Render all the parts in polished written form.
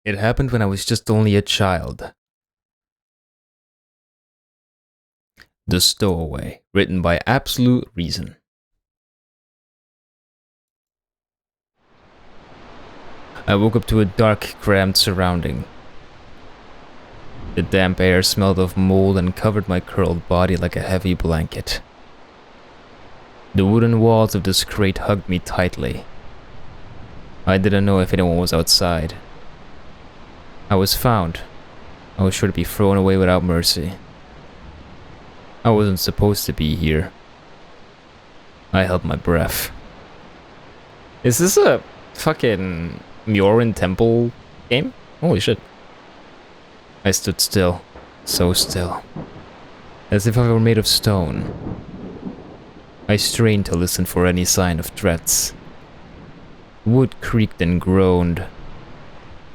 It happened when I was just only a child. The Stowaway, written by Absolute Reason. I woke up to a dark, cramped surrounding. The damp air smelled of mold and covered my curled body like a heavy blanket. The wooden walls of this crate hugged me tightly. I didn't know if anyone was outside. I was found. I was sure to be thrown away without mercy. I wasn't supposed to be here. I held my breath. Is this a fucking Myouren temple game? Holy shit. I stood still. So still. As if I were made of stone. I strained to listen for any sign of threats. Wood creaked and groaned.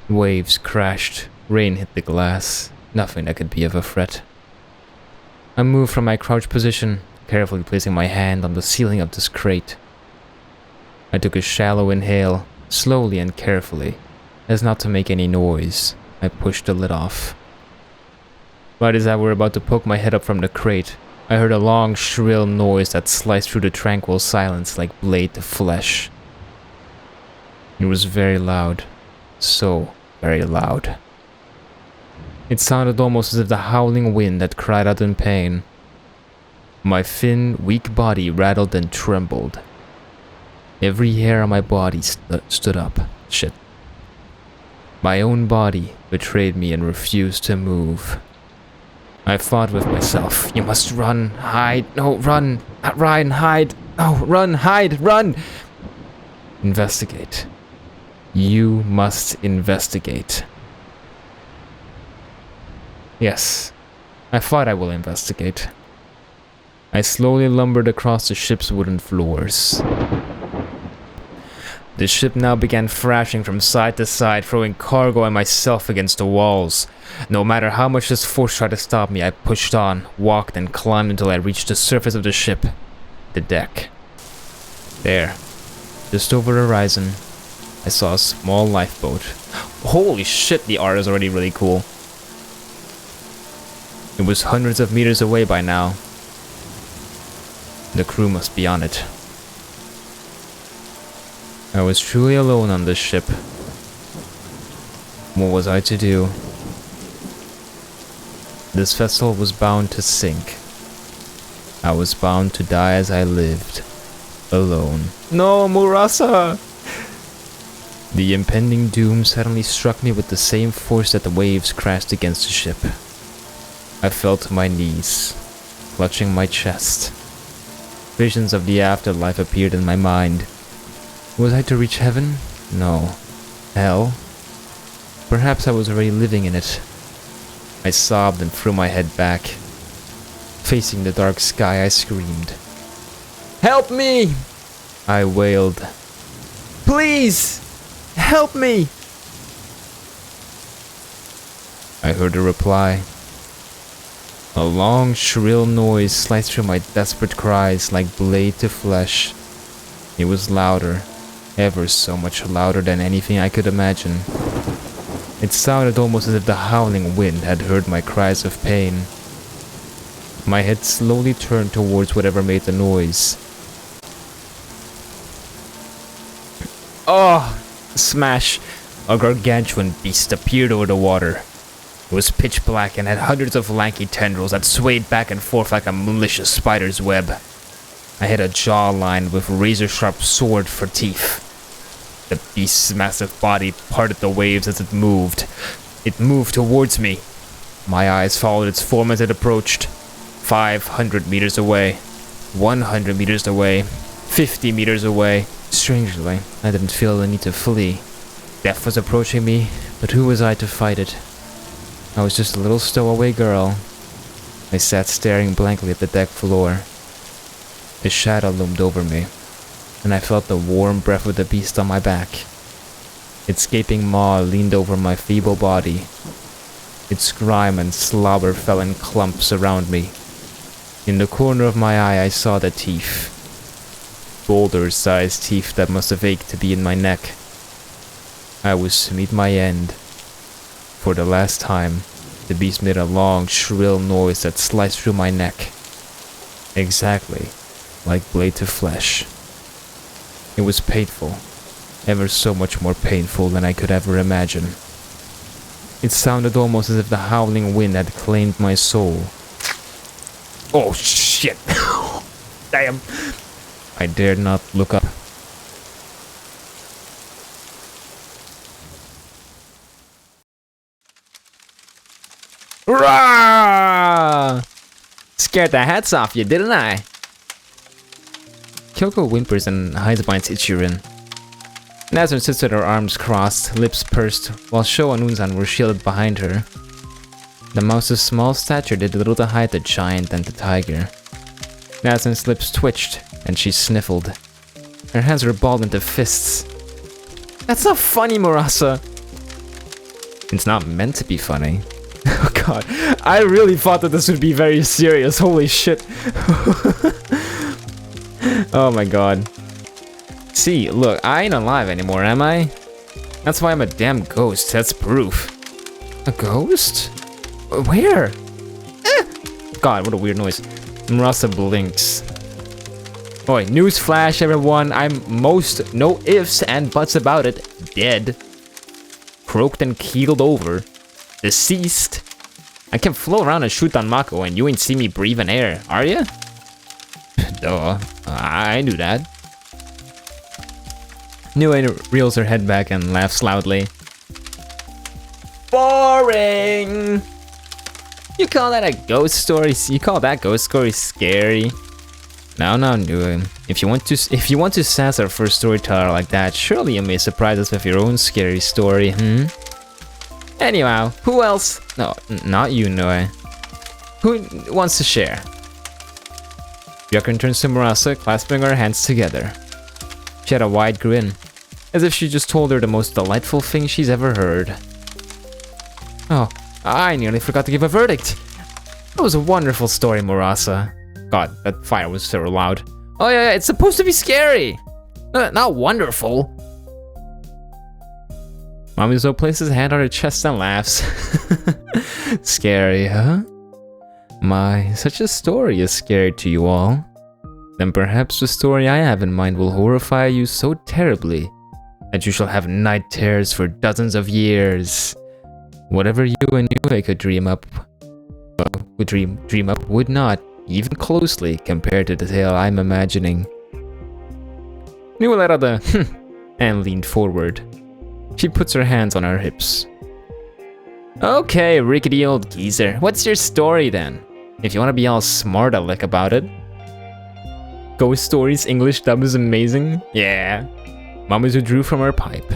Waves crashed. Rain hit the glass. Nothing that could be of a threat. I moved from my crouched position, carefully placing my hand on the ceiling of this crate. I took a shallow inhale, slowly and carefully, as not to make any noise. I pushed the lid off. Right as I were about to poke my head up from the crate, I heard a long, shrill noise that sliced through the tranquil silence like blade to flesh. It was very loud. So very loud. It sounded almost as if the howling wind had cried out in pain. My thin, weak body rattled and trembled. Every hair on my body stood up. Shit. My own body betrayed me and refused to move. I fought with myself. You must run, hide, no, run, not run, hide, no, run, hide, run! Investigate. You must investigate. Yes, I thought I will investigate. I slowly lumbered across the ship's wooden floors. The ship now began thrashing from side to side, throwing cargo and myself against the walls. No matter how much this force tried to stop me, I pushed on, walked and climbed until I reached the surface of the ship. The deck. There, just over the horizon, I saw a small lifeboat. Holy shit, the art is already really cool. It was hundreds of meters away by now. The crew must be on it. I was truly alone on this ship. What was I to do? This vessel was bound to sink. I was bound to die as I lived. Alone. No, Murasa! The impending doom suddenly struck me with the same force that the waves crashed against the ship. I fell to my knees, clutching my chest. Visions of the afterlife appeared in my mind. Was I to reach heaven? No. Hell? Perhaps I was already living in it. I sobbed and threw my head back. Facing the dark sky, I screamed. Help me! I wailed. Please! Help me! I heard a reply. A long, shrill noise sliced through my desperate cries like blade to flesh. It was louder, ever so much louder than anything I could imagine. It sounded almost as if the howling wind had heard my cries of pain. My head slowly turned towards whatever made the noise. Oh! Smash! A gargantuan beast appeared over the water. It was pitch black and had hundreds of lanky tendrils that swayed back and forth like a malicious spider's web. I had a jaw lined with razor-sharp sword for teeth. The beast's massive body parted the waves as it moved. It moved towards me. My eyes followed its form as it approached. 500 meters away. 100 meters away. 50 meters away. Strangely, I didn't feel the need to flee. Death was approaching me, but who was I to fight it? I was just a little stowaway girl. I sat staring blankly at the deck floor. A shadow loomed over me, and I felt the warm breath of the beast on my back. Its gaping maw leaned over my feeble body. Its grime and slobber fell in clumps around me. In the corner of my eye, I saw the teeth. Boulder-sized teeth that must have ached to be in my neck. I was to meet my end For the last time, the beast made a long, shrill noise that sliced through my neck. Exactly like blade to flesh. It was painful, ever so much more painful than I could ever imagine. It sounded almost as if the howling wind had claimed my soul. Oh shit! Damn! I dared not look up. Rah! Scared the hats off you, didn't I? Kyoko whimpers and hides behind Ichirin. Nazun sits with her arms crossed, lips pursed, while Sho and Unzan were shielded behind her. The mouse's small stature did little to hide the giant and the tiger. Nazun's lips twitched, and she sniffled. Her hands were balled into fists. That's not funny, Murasa! It's not meant to be funny. Oh god, I really thought that this would be very serious, holy shit. Oh my god. See, look, I ain't alive anymore, am I? That's why I'm a damn ghost, that's proof. A ghost? Where? God, what a weird noise. Murasa blinks. Boy, newsflash everyone, I'm most, no ifs and buts about it, dead. Croaked and keeled over. Deceased. I can float around and shoot on Mako and you ain't see me breathing air, are ya? Duh, I knew that. Nue reels her head back and laughs loudly. Boring! You call that a ghost story? You call that ghost story scary? No, Nue. If you want to sass our first storyteller like that, surely you may surprise us with your own scary story, Anyhow, who else? No, not you, Nue. Who wants to share? Byakuren turns to Murasa, clasping her hands together. She had a wide grin, as if she just told her the most delightful thing she's ever heard. Oh, I nearly forgot to give a verdict. That was a wonderful story, Murasa. God, that fire was so loud. Oh yeah, it's supposed to be scary! Not wonderful. Mamizo places his hand on her chest and laughs. Scary, huh? My, such a story is scary to you all. Then perhaps the story I have in mind will horrify you so terribly that you shall have night terrors for dozens of years. Whatever you and Nue could dream up would not, even closely, compare to the tale I'm imagining. Nue let out a and leaned forward. She puts her hands on her hips. Okay, rickety old geezer, what's your story then? If you want to be all smart-aleck about it. Ghost Stories English dub is amazing? Yeah. Mamizu drew from her pipe.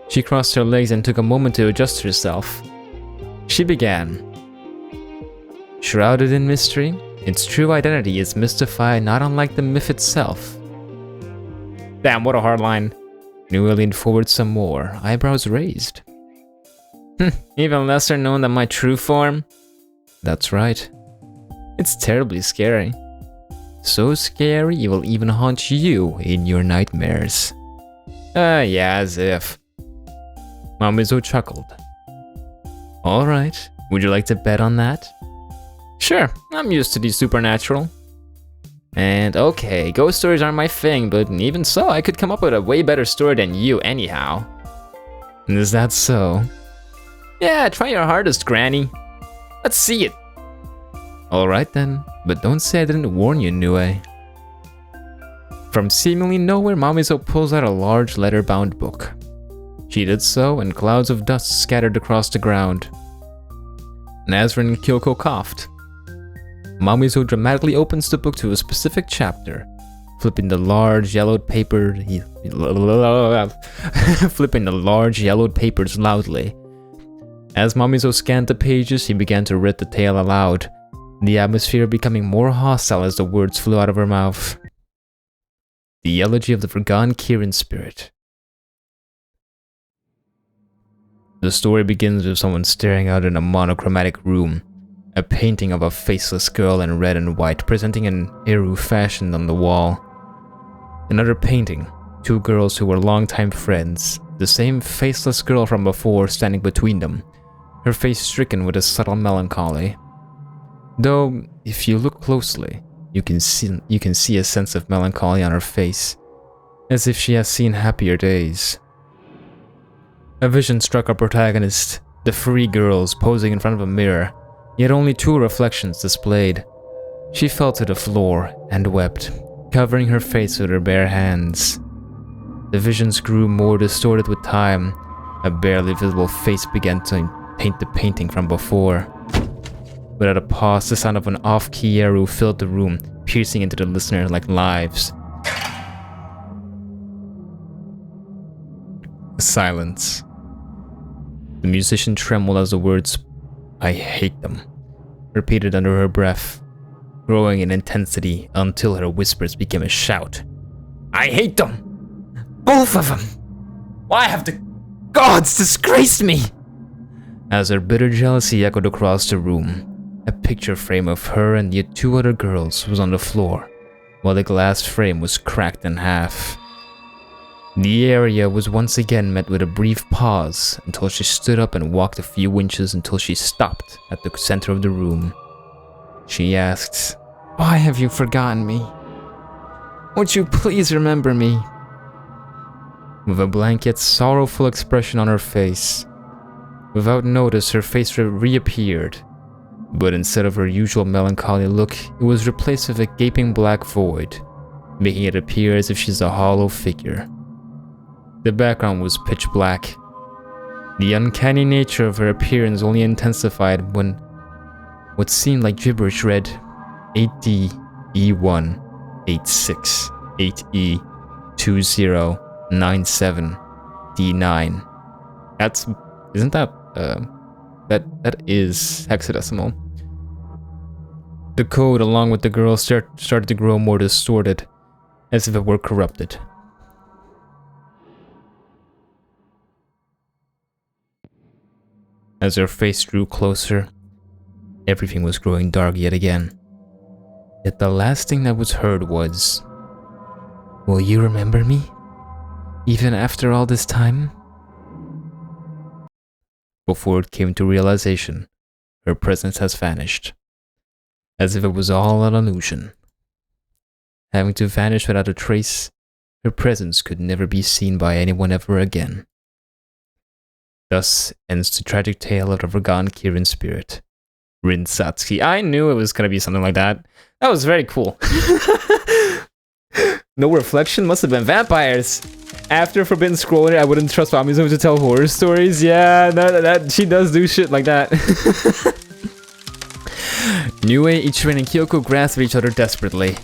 She crossed her legs and took a moment to adjust herself. She began. Shrouded in mystery, its true identity is mystified not unlike the myth itself. Damn, what a hard line. Nue leaned forward some more, eyebrows raised. Even lesser known than my true form? That's right. It's terribly scary. So scary it will even haunt you in your nightmares. Yeah, as if. Mamizo chuckled. Alright, would you like to bet on that? Sure, I'm used to the supernatural. And okay, ghost stories aren't my thing, but even so, I could come up with a way better story than you anyhow. Is that so? Yeah, try your hardest, Granny. Let's see it. Alright then, but don't say I didn't warn you, Nue. From seemingly nowhere, Mamizo pulls out a large leather-bound book. She did so, and clouds of dust scattered across the ground. Nazrin and Kyoko coughed. Mamizo dramatically opens the book to a specific chapter, flipping the large yellowed papers loudly. As Mamizo scanned the pages, he began to read the tale aloud, the atmosphere becoming more hostile as the words flew out of her mouth. The Elegy of the Forgotten Kirin Spirit. The story begins with someone staring out in a monochromatic room, a painting of a faceless girl in red and white presenting an Eru fashioned on the wall. Another painting, two girls who were longtime friends, the same faceless girl from before standing between them, her face stricken with a subtle melancholy. Though, if you look closely, you can see a sense of melancholy on her face, as if she has seen happier days. A vision struck our protagonist, the three girls posing in front of a mirror, yet only two reflections displayed. She fell to the floor and wept, covering her face with her bare hands. The visions grew more distorted with time. A barely visible face began to paint the painting from before. Without a pause, the sound of an off-key arrow filled the room, piercing into the listener like knives. Silence. The musician trembled as the words, "I hate them," repeated under her breath, growing in intensity until her whispers became a shout. "I hate them! Both of them! Why have the gods disgraced me?" As her bitter jealousy echoed across the room, a picture frame of her and the two other girls was on the floor, while the glass frame was cracked in half. The area was once again met with a brief pause until she stood up and walked a few inches until she stopped at the center of the room. She asked, "Why have you forgotten me? Won't you please remember me?" With a blank yet sorrowful expression on her face. Without notice, her face reappeared, but instead of her usual melancholy look, it was replaced with a gaping black void, making it appear as if she's a hollow figure. The background was pitch black. The uncanny nature of her appearance only intensified when what seemed like gibberish read 8D E1 86 8E 2097 D9. That is hexadecimal. The code, along with the girl, started to grow more distorted, as if it were corrupted. As her face drew closer, everything was growing dark yet again. Yet the last thing that was heard was, "Will you remember me? Even after all this time?" Before it came to realization, her presence has vanished. As if it was all an illusion. Having to vanish without a trace, her presence could never be seen by anyone ever again. Thus ends the tragic tale of the forgotten Kirin spirit, Rin Satsuki. I knew it was gonna be something like that. That was very cool. No reflection? Must have been vampires. After Forbidden Scroller, I wouldn't trust Mamizo to tell horror stories. Yeah, that she does do shit like that. Niue, Ichirin, and Kyoko grasp each other desperately.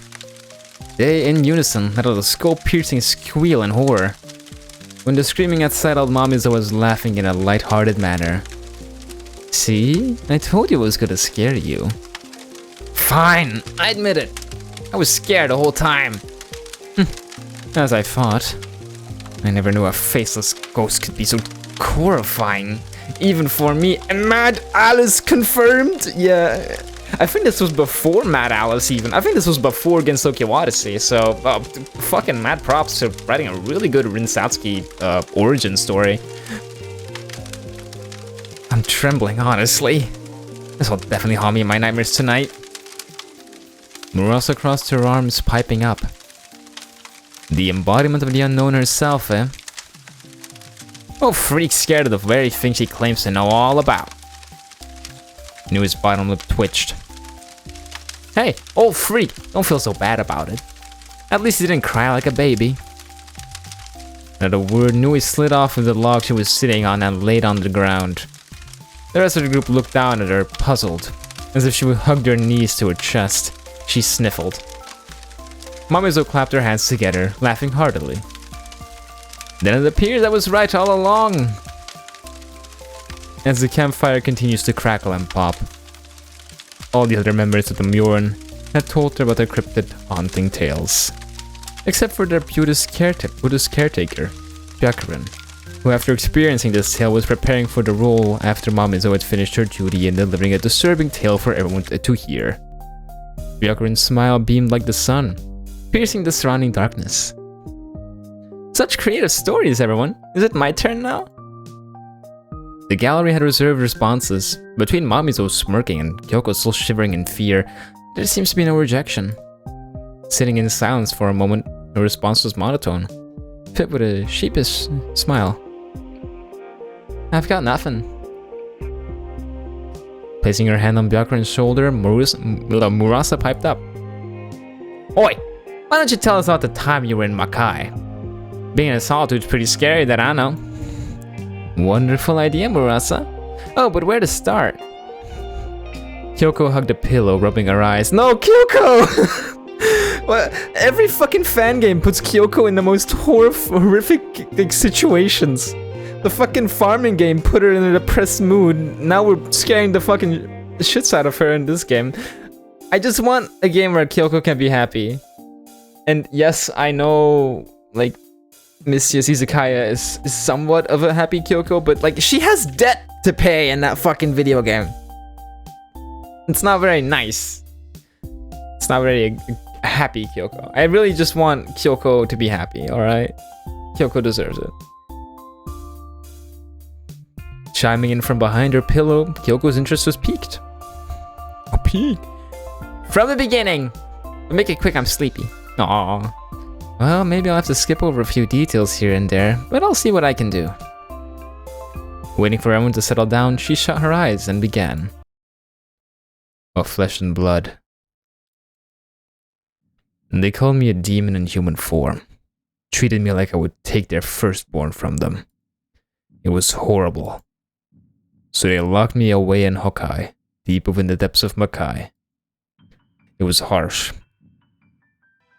They, in unison, let out a skull-piercing squeal in horror. When the screaming had settled, Mamizo was laughing in a light-hearted manner. "See? I told you it was gonna scare you." "Fine, I admit it. I was scared the whole time." As I thought. I never knew a faceless ghost could be so horrifying. Even for me. And Mad Alice confirmed? Yeah. I think this was before Mad Alice even. I think this was before Gensokyo Odyssey. So, fucking mad props to writing a really good Rin Satsuki origin story. I'm trembling, honestly. This will definitely haunt me in my nightmares tonight. Murasa crossed her arms, piping up. The embodiment of the unknown herself, eh? Oh, freak scared of the very thing she claims to know all about. Knew his bottom lip twitched. Hey, old freak, don't feel so bad about it. At least he didn't cry like a baby. At a word, Nui slid off of the log she was sitting on and laid on the ground. The rest of the group looked down at her, puzzled, as if she would hug her knees to her chest. She sniffled. Mamizo clapped her hands together, laughing heartily. Then it appears I was right all along. As the campfire continues to crackle and pop, all the other members of the Myouren had told her about their cryptid haunting tales. Except for their Buddhist caretaker, Byakuren, who after experiencing this tale was preparing for the role after Mamizo had finished her duty in delivering a disturbing tale for everyone to hear. Byakuren's smile beamed like the sun, piercing the surrounding darkness. Such creative stories, everyone. Is it my turn now? The gallery had reserved responses. Between Mamizo smirking and Kyoko still shivering in fear, there seems to be no rejection. Sitting in silence for a moment, her response was monotone, fit with a sheepish smile. I've got nothing. Placing her hand on Byakuren's shoulder, Murasa piped up. Oi! Why don't you tell us about the time you were in Makai? Being in solitude's pretty scary, that I know. Wonderful idea, Murasa. Oh, but where to start? Kyoko hugged a pillow, rubbing her eyes. No, Kyoko! Well, every fucking fan game puts Kyoko in the most horrific situations. The fucking farming game put her in a depressed mood. Now we're scaring the fucking shits out of her in this game. I just want a game where Kyoko can be happy. And yes, I know, like, Miss Izakaya is somewhat of a happy Kyoko, but like, she has debt to pay in that fucking video game. It's not very nice. It's not very happy Kyoko. I really just want Kyoko to be happy, alright? Kyoko deserves it. Chiming in from behind her pillow, Kyoko's interest was piqued. A peak? From the beginning! But make it quick, I'm sleepy. Aww. Well, maybe I'll have to skip over a few details here and there, but I'll see what I can do. Waiting for everyone to settle down, she shut her eyes and began. Of flesh and blood. They called me a demon in human form. Treated me like I would take their firstborn from them. It was horrible. So they locked me away in Hokkai, deep within the depths of Makai. It was harsh.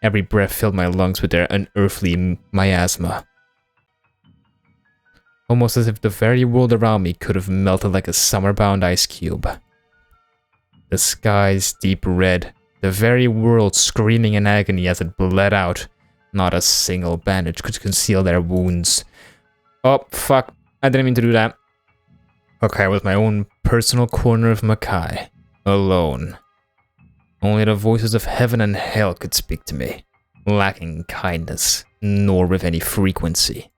Every breath filled my lungs with their unearthly miasma. Almost as if the very world around me could have melted like a summer-bound ice cube. The skies deep red, the very world screaming in agony as it bled out. Not a single bandage could conceal their wounds. Oh, fuck. I didn't mean to do that. Okay, I was my own personal corner of Makai. Alone. Only the voices of heaven and hell could speak to me, lacking kindness, nor with any frequency.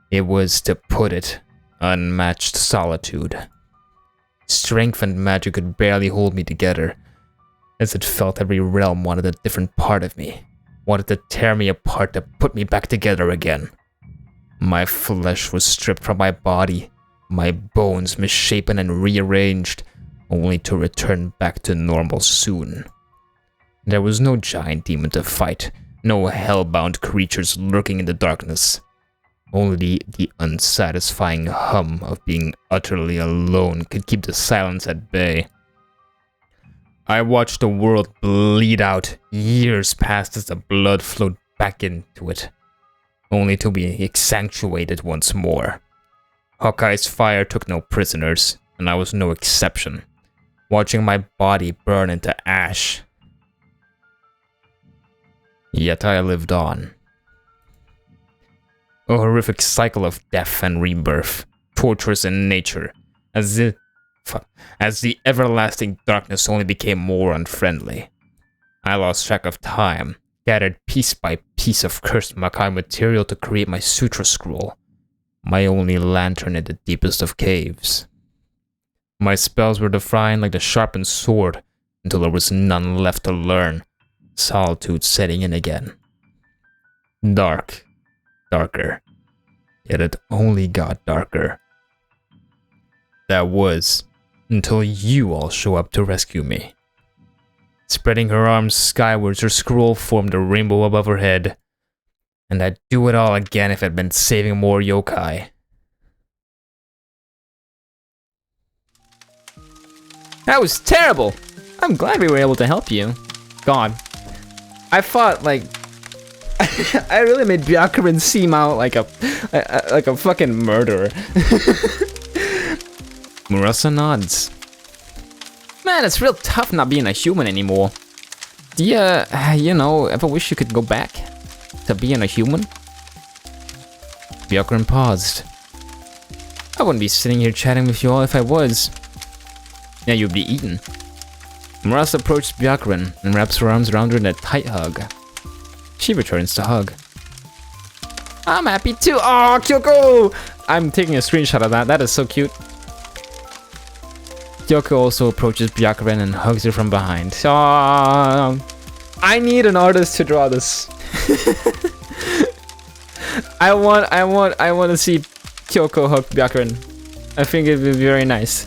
It was, to put it, unmatched solitude. Strength and magic could barely hold me together, as it felt every realm wanted a different part of me, wanted to tear me apart to put me back together again. My flesh was stripped from my body, my bones misshapen and rearranged, only to return back to normal soon. There was no giant demon to fight, no hellbound creatures lurking in the darkness. Only the unsatisfying hum of being utterly alone could keep the silence at bay. I watched the world bleed out. Years passed as the blood flowed back into it, only to be accentuated once more. Hokkai's fire took no prisoners, and I was no exception, watching my body burn into ash. Yet I lived on. A horrific cycle of death and rebirth, torturous in nature, as the everlasting darkness only became more unfriendly. I lost track of time, gathered piece by piece of cursed Makai material to create my sutra scroll, my only lantern in the deepest of caves. My spells were defined like the sharpened sword, until there was none left to learn, solitude setting in again. Dark. Darker. Yet it only got darker. That was, until you all show up to rescue me. Spreading her arms skywards, her scroll formed a rainbow above her head, and I'd do it all again if it meant saving more yokai. That was terrible! I'm glad we were able to help you. God. I thought, like, I really made Byakuren seem out like a fucking murderer. Murasa nods. Man, it's real tough not being a human anymore. Do you, ever wish you could go back to being a human? Byakuren paused. I wouldn't be sitting here chatting with you all if I was. Yeah, you'd be eaten. Murasa approached Byakuren and wraps her arms around her in a tight hug. She returns the hug. I'm happy too. Oh, Kyoko! I'm taking a screenshot of that. That is so cute. Kyoko also approaches Byakuren and hugs her from behind. I need an artist to draw this. I want to see Kyoko hug Byakuren. I think it would be very nice.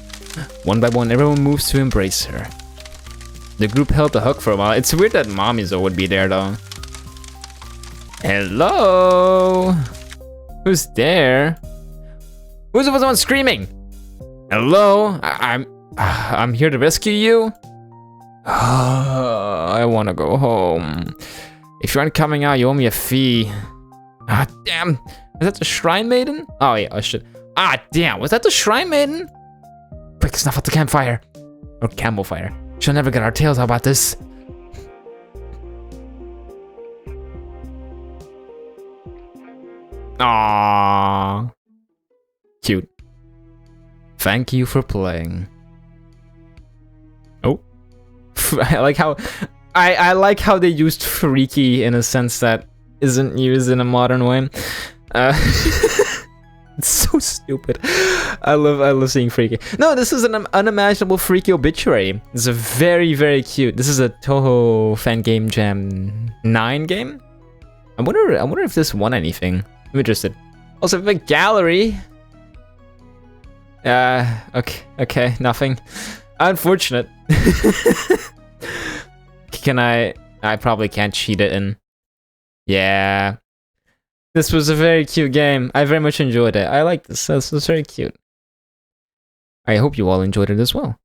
One by one, everyone moves to embrace her. The group held the hug for a while. It's weird that Mamizo would be there though. Hello? Who's there? Who's the one screaming? Hello? I'm here to rescue you? I wanna go home. If you aren't coming out, you owe me a fee. Ah, damn. Is that the Shrine Maiden? Oh, yeah, I should. Ah, damn. Was that the Shrine Maiden? Quick, snuff out the campfire. Or camel fire. She'll never get our tails. How about this? Aww. Cute. Thank you for playing. Oh. I like how... I like how they used freaky in a sense that isn't used in a modern way. It's so stupid. I love seeing freaky. No, this is an unimaginable freaky obituary. It's a very, very cute. This is a Touhou Fangame Jam 9 game. I wonder if this won anything. I'm interested. Also, a big gallery. Okay, nothing. Unfortunate. Can I probably can't cheat it in. Yeah. This was a very cute game. I very much enjoyed it. I like this. This was very cute. I hope you all enjoyed it as well.